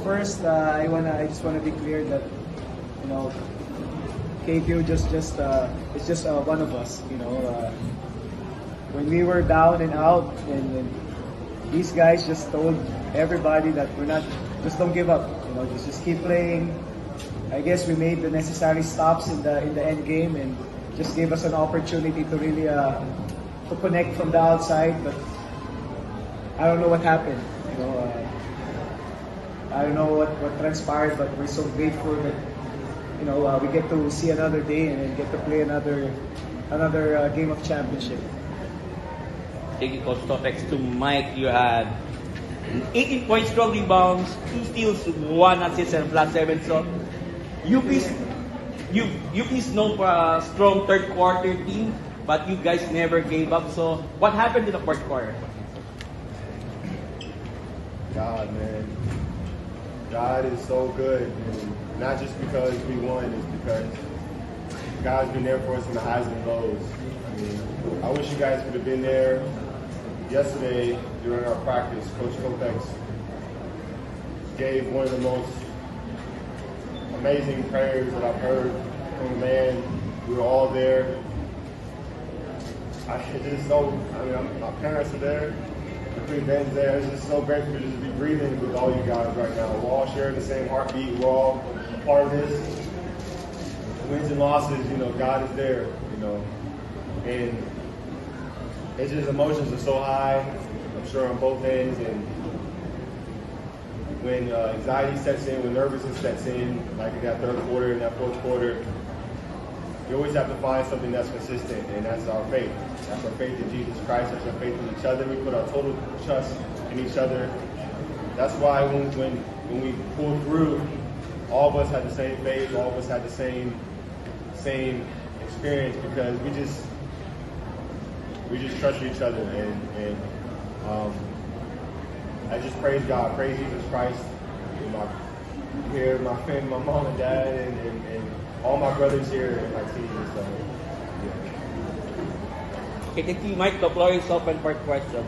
first, I just wanna be clear that, you know, KQ it's just one of us. You know, when we were down and out, and these guys just told everybody that just don't give up. You know, just keep playing. I guess we made the necessary stops in the end game and just gave us an opportunity to really to connect from the outside. But I don't know what happened. You know, I don't know what transpired, but we're so grateful that, you know, we get to see another day and then get to play another game of championship. Thank you, Coach Topex. To Mike, you had 18 points, strong rebounds, 2 steals, 1 assist, and plus 7. So, UP's known for a strong third quarter team, but you guys never gave up. So, what happened in the fourth quarter? God, man. God is so good. And not just because we won, it's because God's been there for us in the highs and lows. I mean, I wish you guys could have been there yesterday during our practice. Coach Topex gave one of the most amazing prayers that I've heard from a man. We were all there. My parents are there. The band's there. It's just so grateful to just be breathing with all you guys right now. We're all sharing the same heartbeat. We're all part of this. Wins and losses, you know, God is there, you know. And it's just emotions are so high, I'm sure on both ends. And when anxiety sets in, when nervousness sets in, like in that third quarter and that fourth quarter, you always have to find something that's consistent, and that's our faith. That's our faith in Jesus Christ. That's our faith in each other. We put our total trust in each other. That's why when we pulled through, all of us had the same faith. All of us had the same experience, because we just trust each other. And I just praise God, praise Jesus Christ. My family, my mom and dad, and all my brothers here and my team. So, yeah. Okay, thank you, Mike. The floor is open for questions.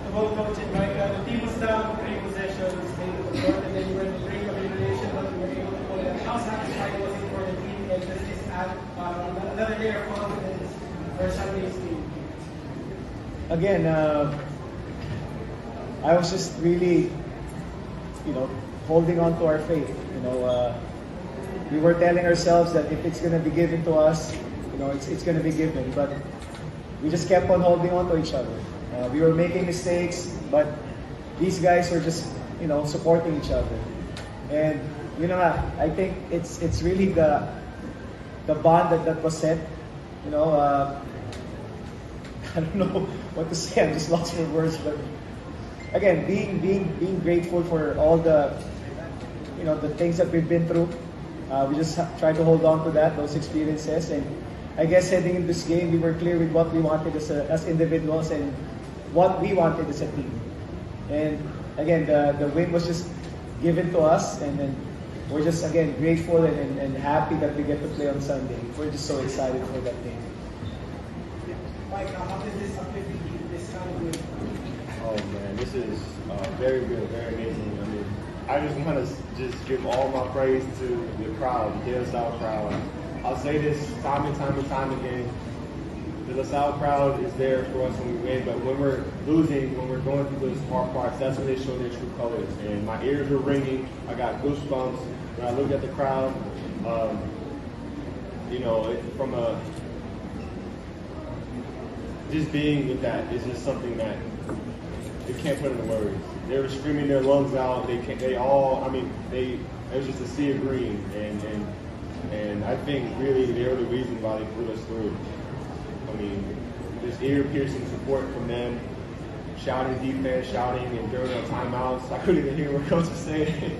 About Coach and Mike, the team was down 3 possessions, stayed with the court, and then you were in the break of elimination, but you were able to pull it. How satisfying was it for the team, and does this add another layer of confidence for Sunday's team? Again, I was just really, you know, holding on to our faith. You know, we were telling ourselves that if it's going to be given to us, you know, it's going to be given. But we just kept on holding on to each other. We were making mistakes, but these guys were just, you know, supporting each other. And you know, I think it's really the bond that was set. You know, I don't know what to say. I'm just lost for words. But again, being grateful for all the, you know, the things that we've been through. We just try to hold on to those experiences. And I guess heading into this game, we were clear with what we wanted as individuals and what we wanted as a team. And again, the win was just given to us, and then we're just again grateful and happy that we get to play on Sunday. We're just so excited for that game. Mike, how did this uplift this kind of win? Oh man, this is very good, very amazing. I mean, I just want to just give all my praise to the crowd, the DLSU crowd. I'll say this time and time again. The LaSalle crowd is there for us when we win, but when we're losing, when we're going through those hard parts, that's when they show their true colors. And my ears were ringing. I got goosebumps when I looked at the crowd. You know, from just being with that is just something that you can't put into words. They were screaming their lungs out. It was just a sea of green, and I think really they're the reason why they put us through. I mean, just ear-piercing support from them, shouting defense, shouting, and during our timeouts, I couldn't even hear what coach was saying.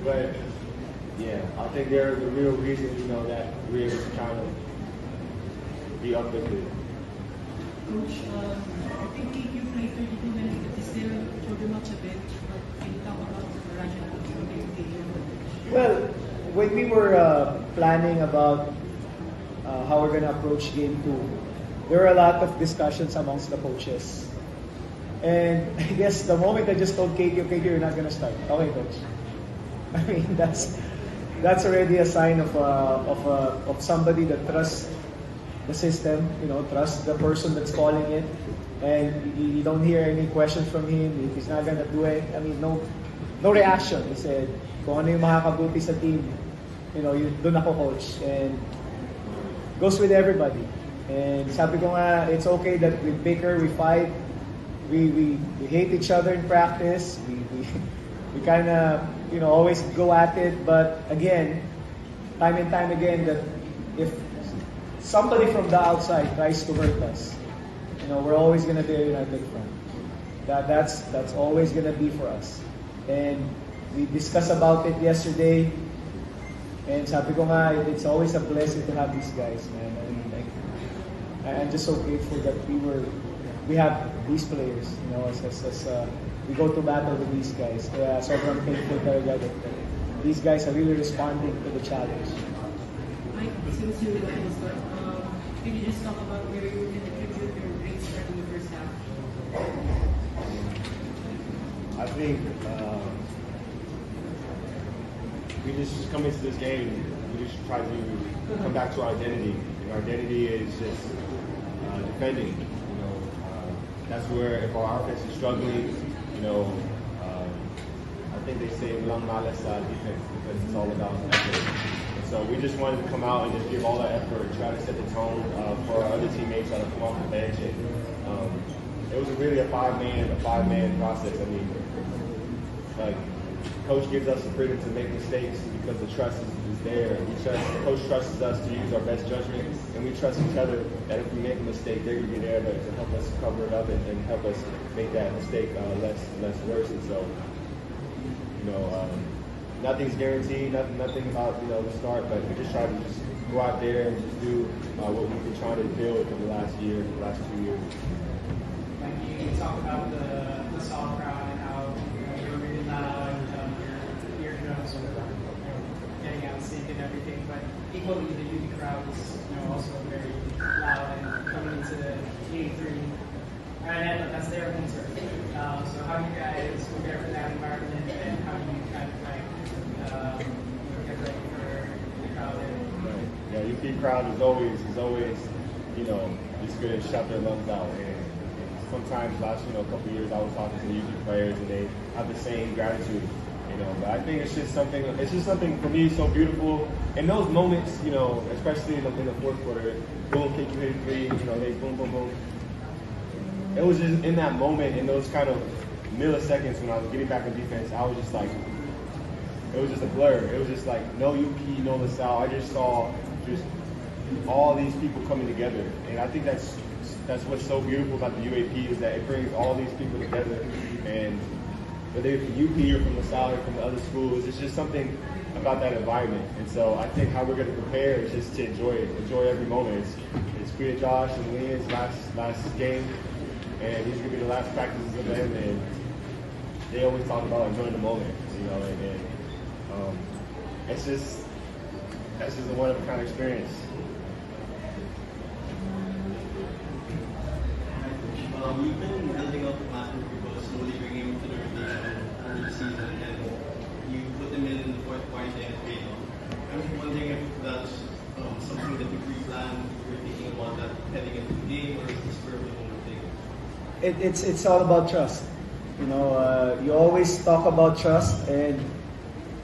But yeah, I think they're the real reason, you know, that we're able to kind of be uplifted. Coach, I think you played 32 minutes, but you still showed you much a bit. Can you talk about the rationale for the game? Well, when we were planning about how we're going to approach game 2, there were a lot of discussions amongst the coaches. And I guess the moment I just told KQ, you're not gonna start. Okay, coach. I mean, that's already a sign of somebody that trusts the system, trusts the person that's calling it, and you don't hear any questions from him. He's not gonna do it. I mean, no reaction. He said, kung ano yung makakabuti sa team, doon ako coach, and goes with everybody. And sabi ko nga, it's okay that we bicker, we fight, we hate each other in practice. We kind of always go at it, but again, time and time again, that if somebody from the outside tries to hurt us, we're always gonna be a united front. That's always gonna be for us. And we discussed about it yesterday, and sabi ko nga, it's always a blessing to have these guys, man. I mean, I'm just so grateful that we have these players, as we go to battle with these guys. Kaya sobrang thankful talaga that these guys are really responding to the challenge. Mike, since you got to start, can you just talk about where you can attribute your great start in the first half? I think we just come into this game, we just try to come back to our identity. And our identity is just defending. That's where if our offense is struggling, I think they say lang malas defense because it's all about effort. And so we just wanted to come out and just give all that effort, try to set the tone for our other teammates that have come off the bench. And it was really a five-man process. I mean, like, coach gives us the freedom to make mistakes because the trust is there. The coach trusts us to use our best judgment, and we trust each other that if we make a mistake, they're going to be there to help us cover it up and help us make that mistake less worse. And so, nothing's guaranteed, nothing about the start, but we just try to just go out there and just do what we've been trying to build for the last 2 years. Like you talk about the song crowd and how you're really loud and your eardrums are getting out sync and everything, but equally the UP crowd is also very loud and coming into game 3. And that's their concern. So how do you guys prepare for that environment, and how do you kind of get ready for the crowd there? Right. Yeah, UP crowd is always just going to shout their lungs out. And sometimes last couple of years I was talking to the UP players and they have the same gratitude. But I think it's just something for me so beautiful. In those moments, especially in the fourth quarter, boom, kick you hit 3, they boom, boom, boom. It was just in that moment, in those kind of milliseconds when I was getting back in defense, I was just like, it was just a blur. It was just like, no UP, no LaSalle. I just saw just all these people coming together. And I think that's what's so beautiful about the UAP is that it brings all these people together. And whether you're from UP or from LaSalle or from the other schools, it's just something about that environment. And so I think how we're going to prepare is just to enjoy every moment. It's Kuya Josh and Leon's last game. And these are going to be the last practices of them, and they always talk about enjoying the moment, and that's just a one-of-a-kind experience. You've been building up massive people, slowly bringing them to the rotation over the season, and you put them in the fourth quarter and it paid off. I'm wondering if that's something that you pre-planned, you were thinking about that heading into the game, or is this spur of the moment thing? It's all about trust. You always talk about trust, and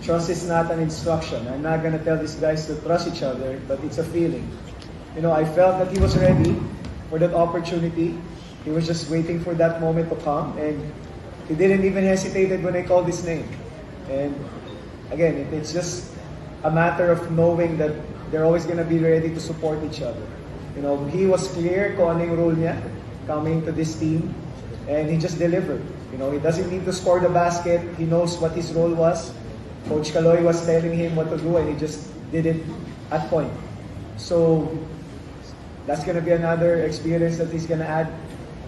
trust is not an instruction. I'm not gonna tell these guys to trust each other, but it's a feeling. I felt that he was ready for that opportunity. He was just waiting for that moment to come, and he didn't even hesitate when I called his name. And again, it's just a matter of knowing that they're always gonna be ready to support each other. He was clear kung ano yung role niya coming to this team, and he just delivered. He doesn't need to score the basket. He knows what his role was. Coach Kaloy was telling him what to do, and he just did it at point. So that's going to be another experience that he's going to add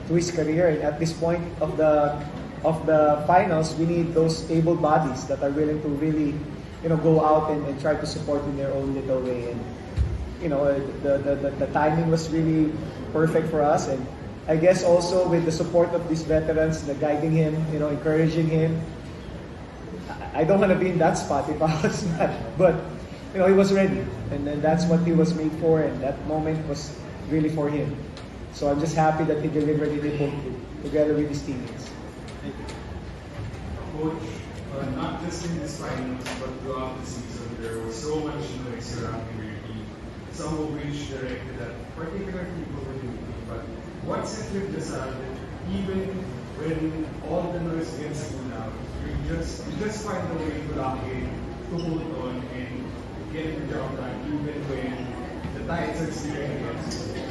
to his career. And at this point of the finals, we need those able bodies that are willing to really, go out and try to support in their own little way. And you know, the timing was really perfect for us. And I guess also with the support of these veterans, the guiding him, you know, encouraging him. I don't want to be in that spot if I was not, but you know, he was ready, and that's what he was made for, and that moment was really for him. So I'm just happy that he delivered it together with his teammates. Coach, not just in this finals, but throughout the season, there was so much noise surrounding your team, some of which directed at particular people within the team. But what set you aside that even when all the noise gets pulled out, you just find a way to lock in, to hold on, and get the job done, even when the tides are steering against you?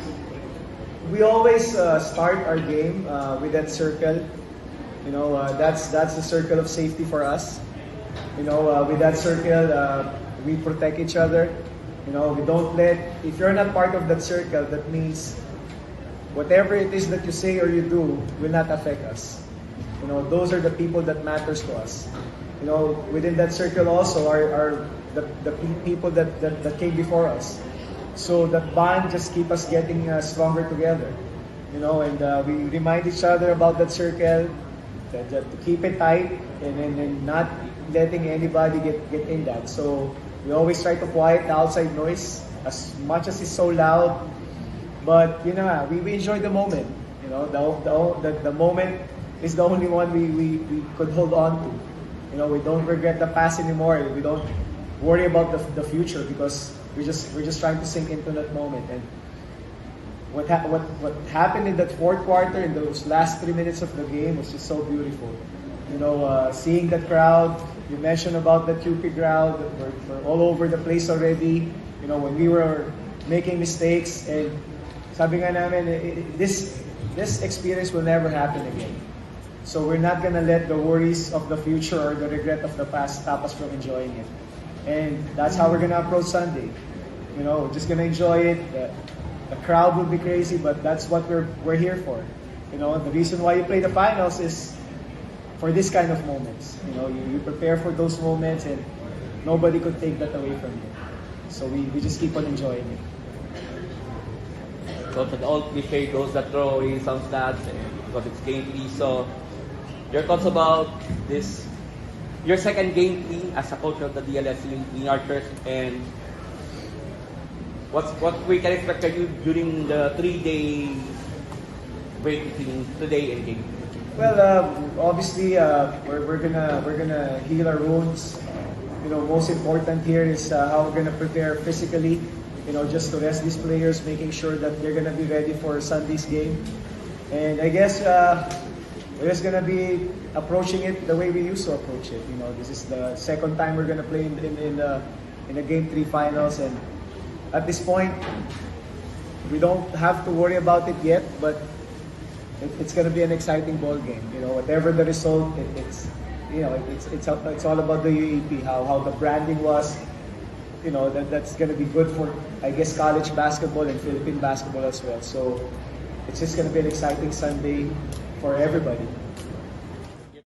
We always start our game with that circle. You know, that's the circle of safety for us. You know, with that circle, we protect each other. You know, we don't let, if you're not part of that circle, that means whatever it is that you say or you do will not affect us. You know, those are the people that matters to us. You know, within that circle also are the people that came before us. So that bond just keep us getting stronger together. You know, and we remind each other about that circle, to keep it tight and not letting anybody get in that. So we always try to quiet the outside noise as much as it's so loud. But you know, we enjoy the moment. You know, the moment is the only one we could hold on to. You know, we don't regret the past anymore. We don't worry about the future because we're just trying to sink into that moment. And what happened in that fourth quarter, in those last 3 minutes of the game, was just so beautiful. You know, seeing that crowd. You mentioned about the UP crowd. We're all over the place already. You know, when we were making mistakes, and sabi nga namin, this experience will never happen again. So we're not gonna let the worries of the future or the regret of the past stop us from enjoying it. And that's how we're gonna approach Sunday. You know, just gonna enjoy it. The crowd will be crazy, but that's what we're here for. You know, the reason why you play the finals is for this kind of moments. You know, you prepare for those moments, and nobody could take that away from you. So we just keep on enjoying it. So the old cliche, those that throw in some stats because it's game 3. So your thoughts about this, your second game 3 as a coach of the DLSU Green Archers, and what we can expect of you during the 3-day break between today and game 3? Well, obviously, we're gonna heal our wounds. You know, most important here is how we're gonna prepare physically. You know, just to rest these players, making sure that they're gonna be ready for Sunday's game. And I guess we're just gonna be approaching it the way we used to approach it. You know, this is the second time we're gonna play in the game 3 finals, and at this point, we don't have to worry about it yet, but it's gonna be an exciting ball game. You know, whatever the result, it's all about the UAAP, how the branding was. You know, that's going to be good for, I guess, college basketball and Philippine basketball as well. So it's just going to be an exciting Sunday for everybody.